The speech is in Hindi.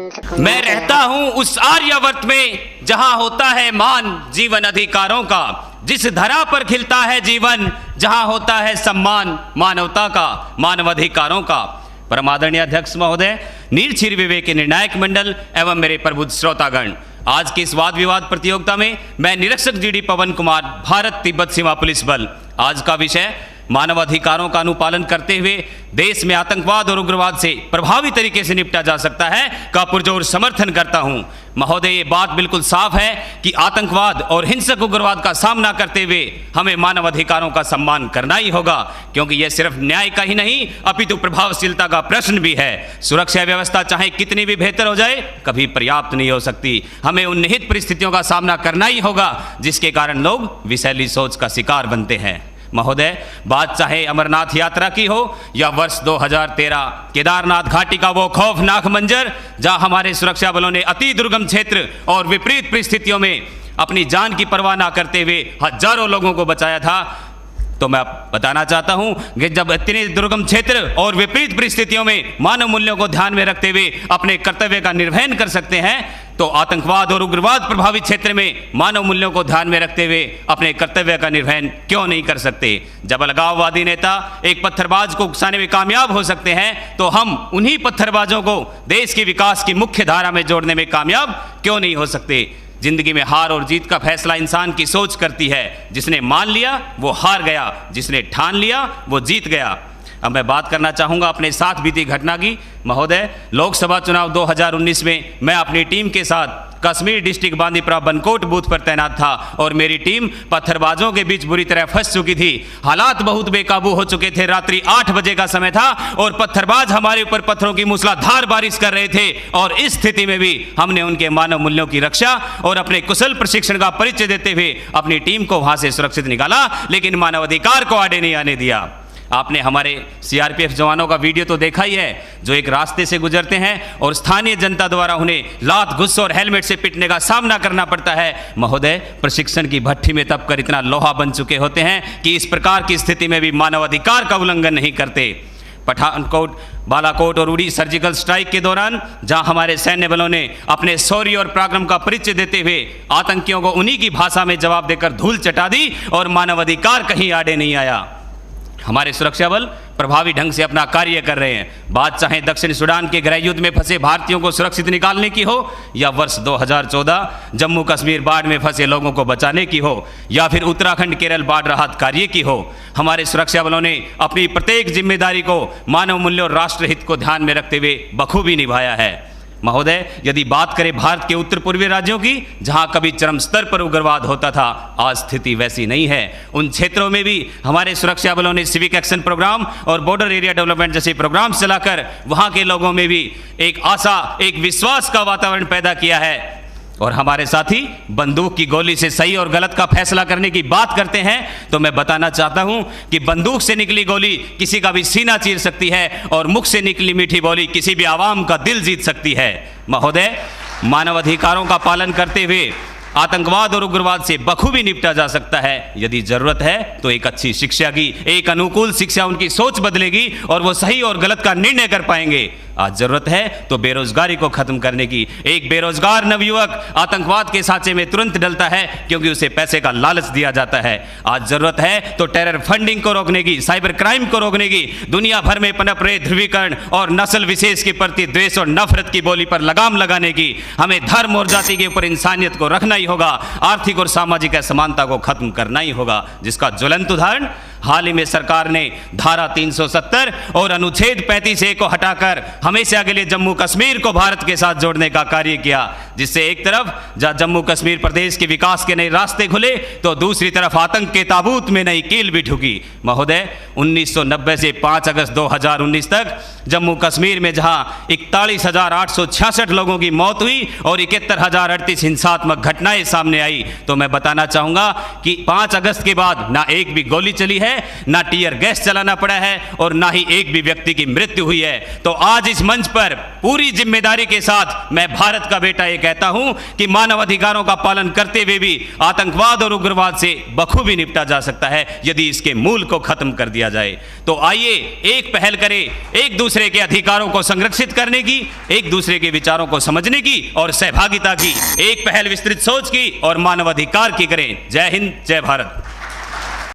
मैं रहता हूँ उस आर्यावर्त में जहाँ होता है मान जीवन अधिकारों का, जिस धरा पर खिलता है जीवन जहाँ होता है सम्मान मानवता का, मानव अधिकारों का। परमादरणीय अध्यक्ष महोदय, नील क्षीर विवेक के निर्णायक मंडल एवं मेरे प्रबुद्ध श्रोतागण, आज की इस वाद विवाद प्रतियोगिता में मैं निरीक्षक जीडी पवन कुमार, भारत तिब्बत सीमा पुलिस बल। आज का विषय मानव अधिकारों का अनुपालन करते हुए देश में आतंकवाद और उग्रवाद से प्रभावी तरीके से निपटा जा सकता है का पुरजोर समर्थन करता हूं। महोदय, ये बात बिल्कुल साफ है कि आतंकवाद और हिंसक उग्रवाद का सामना करते हुए हमें मानव अधिकारों का सम्मान करना ही होगा, क्योंकि यह सिर्फ न्याय का ही नहीं अपितु प्रभावशीलता का प्रश्न भी है। सुरक्षा व्यवस्था चाहे कितनी भी बेहतर हो जाए कभी पर्याप्त नहीं हो सकती। हमें उन निहित परिस्थितियों का सामना करना ही होगा जिसके कारण लोग विषैली सोच का शिकार बनते हैं। महोदय, बात चाहे अमरनाथ यात्रा की हो या वर्ष 2013 केदारनाथ घाटी का वो खौफनाक मंजर जहां हमारे सुरक्षा बलों ने अति दुर्गम क्षेत्र और विपरीत परिस्थितियों में अपनी जान की परवाह न करते हुए हजारों लोगों को बचाया था, तो मैं बताना चाहता हूं कि जब इतने दुर्गम क्षेत्र और विपरीत परिस्थितियों में मानव मूल्यों को ध्यान में रखते हुए अपने कर्तव्य का निर्वहन कर सकते हैं, तो आतंकवाद और उग्रवाद प्रभावित क्षेत्र में मानव मूल्यों को ध्यान में रखते हुए अपने कर्तव्य का निर्वहन क्यों नहीं कर सकते। जब अलगाववादी नेता एक पत्थरबाज को उकसाने में कामयाब हो सकते हैं, तो हम उन्हीं पत्थरबाजों को देश के विकास की मुख्य धारा में जोड़ने में कामयाब क्यों नहीं हो सकते। जिंदगी में हार और जीत का फैसला इंसान की सोच करती है। जिसने मान लिया वो हार गया, जिसने ठान लिया वो जीत गया। अब मैं बात करना चाहूँगा अपने साथ बीती घटना की। महोदय, लोकसभा चुनाव 2019 में मैं अपनी टीम के साथ कश्मीर डिस्ट्रिक्ट बांदीपुरा बनकोट बूथ पर तैनात था और मेरी टीम पत्थरबाजों के बीच बुरी तरह फंस चुकी थी। हालात बहुत बेकाबू हो चुके थे। रात्रि 8 बजे का समय था और पत्थरबाज हमारे ऊपर पत्थरों की मूसलाधार बारिश कर रहे थे, और इस स्थिति में भी हमने उनके मानव मूल्यों की रक्षा और अपने कुशल प्रशिक्षण का परिचय देते हुए अपनी टीम को वहां से सुरक्षित निकाला, लेकिन मानव अधिकार को आड़े नहीं आने दिया। आपने हमारे सीआरपीएफ जवानों का वीडियो तो देखा ही है, जो एक रास्ते से गुजरते हैं और स्थानीय जनता द्वारा उन्हें लात, गुस्से और हेलमेट से पीटने का सामना करना पड़ता है। महोदय, प्रशिक्षण की भट्ठी में तप कर इतना लोहा बन चुके होते हैं कि इस प्रकार की स्थिति में भी मानव अधिकार का उल्लंघन नहीं करते। पठानकोट, बालाकोट और उड़ी सर्जिकल स्ट्राइक के दौरान जहां हमारे सैन्य बलों ने अपने शौर्य और पराक्रम का परिचय देते हुए आतंकियों को उन्हीं की भाषा में जवाब देकर धूल चटा दी और मानव अधिकार कहीं आड़े नहीं आया। हमारे सुरक्षा बल प्रभावी ढंग से अपना कार्य कर रहे हैं। बात चाहे दक्षिण सूडान के गृह युद्ध में फंसे भारतीयों को सुरक्षित निकालने की हो, या वर्ष 2014 जम्मू कश्मीर बाढ़ में फंसे लोगों को बचाने की हो, या फिर उत्तराखंड केरल बाढ़ राहत कार्य की हो, हमारे सुरक्षा बलों ने अपनी प्रत्येक जिम्मेदारी को मानव मूल्य और राष्ट्रहित को ध्यान में रखते हुए बखूबी निभाया है। महोदय, यदि बात करें भारत के उत्तर पूर्वी राज्यों की, जहां कभी चरम स्तर पर उग्रवाद होता था, आज स्थिति वैसी नहीं है। उन क्षेत्रों में भी हमारे सुरक्षा बलों ने सिविक एक्शन प्रोग्राम और बॉर्डर एरिया डेवलपमेंट जैसे प्रोग्राम चलाकर वहां के लोगों में भी एक आशा, एक विश्वास का वातावरण पैदा किया है। और हमारे साथी बंदूक की गोली से सही और गलत का फैसला करने की बात करते हैं, तो मैं बताना चाहता हूं कि बंदूक से निकली गोली किसी का भी सीना चीर सकती है और मुख से निकली मीठी बोली किसी भी आवाम का दिल जीत सकती है। महोदय, मानव अधिकारों का पालन करते हुए आतंकवाद और उग्रवाद से बखूबी निपटा जा सकता है। यदि जरूरत है तो एक अच्छी शिक्षा की, एक अनुकूल शिक्षा उनकी सोच बदलेगी और वो सही और गलत का निर्णय कर पाएंगे। आज जरूरत है तो बेरोजगारी को खत्म करने की। एक बेरोजगार नवयुवक आतंकवाद के सांचे में तुरंत डलता है क्योंकि उसे पैसे का लालच दिया जाता है। आज जरूरत है तो टेरर फंडिंग को रोकने की, साइबर क्राइम को रोकने की, दुनिया भर में पनप रहे ध्रुवीकरण और नस्ल विशेष के प्रति द्वेष और नफरत की बोली पर लगाम लगाने की। हमें धर्म और जाति के ऊपर इंसानियत को रखना ही होगा। आर्थिक और सामाजिक असमानता को खत्म करना ही होगा, जिसका ज्वलंत उदाहरण हाल ही में सरकार ने धारा 370 और अनुच्छेद 35A को हटाकर हमेशा के लिए जम्मू कश्मीर को भारत के साथ जोड़ने का कार्य किया, जिससे एक तरफ जहां जम्मू कश्मीर प्रदेश के विकास के नए रास्ते खुले, तो दूसरी तरफ आतंक के ताबूत में नई कील भी ठुकी। महोदय, 1990 से 5 अगस्त 2019 तक जम्मू कश्मीर में जहां 41,866 लोगों की मौत हुई और 71,038 हिंसात्मक घटनाएं सामने आई, तो मैं बताना चाहूंगा कि 5 अगस्त के बाद ना एक भी गोली चली है है, ना टीयर गैस चलाना पड़ा है और ना ही एक भी व्यक्ति की मृत्यु हुई है। तो आज इस मंच पर पूरी जिम्मेदारी के साथ मैं भारत का बेटा ये कहता हूं कि मानव अधिकारों का पालन करते हुए भी आतंकवाद और उग्रवाद से बखूबी निपटा जा सकता है यदि इसके मूल को खत्म कर दिया जाए। तो आइए एक पहल करें, एक दूसरे के अधिकारों को संरक्षित करने की, एक दूसरे के विचारों को समझने की और सहभागिता की एक पहल विस्तृत सोच की और मानवाधिकार की करें। जय हिंद, जय भारत।